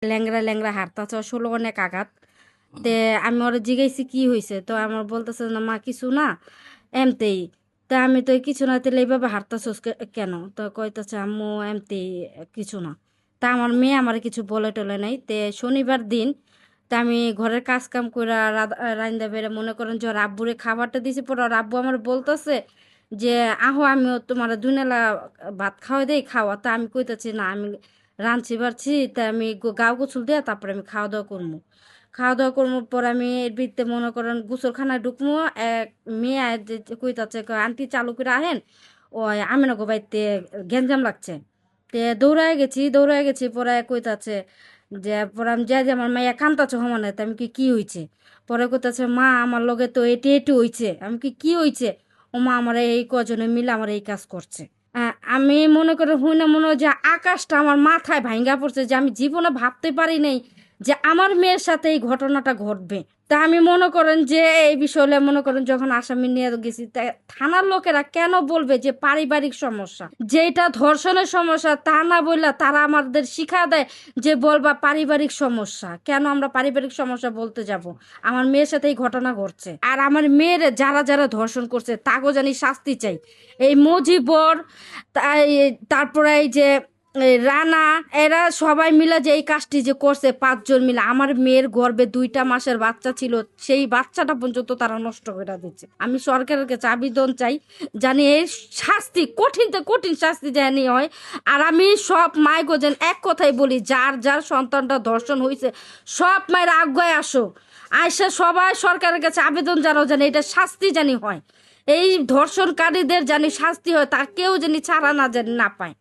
ল্যাংড়া ল্যাংড়া হাঁটতাছে, শোলো অনেক আঘাত। তে আমি ওরা জিগাইছি কি হয়েছে, তো আমার বলতেছে না মা কিছু না, এমতেই। তা আমি তো কিছু না, তাহলে এইভাবে হাঁটতাছস কেন? তো কইতাছে আম্মু এমতেই, কিছু না। তা আমার মেয়ে আমার কিছু বলে টলে নাই। তে শনিবার দিন তা আমি ঘরের কাজ কাম করে রান্দা বেড়ে মনে করেন যে ওর আব্বুরে খাবারটা দিয়েছি, পরে ওর আব্বু আমার বলতেছে যে আহো আমিও তোমার দুনেলা ভাত খাওয়া দেই, খাওয়া। তা আমি কইতাছি না, আমি রাঁধছি বাড়ছি, তা আমি গাও গোসল দিয়ে তারপরে আমি খাওয়া দাওয়া করবো। খাওয়া দাওয়া করবো পর আমি এর ভিতরে মনে করেন গোসলখানায় ঢুকবো। এক মেয়ে কইতাছে আন্টি চালু করে আহেন, ওই আমিনা গো বাইতে গ্যাঞ্জাম লাগছে। তে দৌড়ায় গেছি পরে কইতাছে যে পরে আমি যাই যে আমার মাইয়া কান্তাছে সমানে। তা আমি কি হইছে? পরে কইতাছে মা আমার লগে তো এটি এটি হইছে। আমি কি হইছে? ও মা আমার এই কজনে মিলে আমার এই কাজ করছে। আমি মনে করে হই না, মনে হয় যে আকাশটা আমার মাথায় ভাঙ্গা পড়ছে, যে আমি জীবনে ভাবতে পারি নাই যে আমার মেয়ের সাথে এই ঘটনাটা ঘটবে। তা আমি মনে করেন যে এই বিষয়ে মনে করেন যখন আসামি নিয়ে গেছি, তা থানার লোকেরা কেন বলবে যে পারিবারিক সমস্যা, যেটা ধর্ষণের সমস্যা তা না বললে তারা আমাদের শিখা দেয় যে বলবা পারিবারিক সমস্যা। কেন আমরা পারিবারিক সমস্যা বলতে যাব? আমার মেয়ের সাথে এই ঘটনা ঘটছে, আর আমার মেয়ের যারা যারা ধর্ষণ করছে তাগো জানি শাস্তি চাই। এই মজিবর, তাই তারপরে এই যে এই রানা, এরা সবাই মিলে যে এই কাজটি যে করছে, 5 জন মিলে আমার মেয়ের গর্ভে 2টা মাসের বাচ্চা ছিল, সেই বাচ্চাটা পর্যন্ত তারা নষ্ট করে দিচ্ছে। আমি সরকারের কাছে আবেদন চাই জানি এই শাস্তি কঠিন থেকে কঠিন শাস্তি জানি হয়। আর আমি সব মায় গোজেন এক কথাই বলি, যার যার সন্তানটা ধর্ষণ হয়েছে সব মায়ের আজ্ঞায় আসো, আইসা সবাই সরকারের কাছে আবেদন জানাও জানি এটা শাস্তি জানি হয়, এই ধর্ষণকারীদের জানি শাস্তি হয়, তার কেউ জানি ছাড়া না জানি না পায়।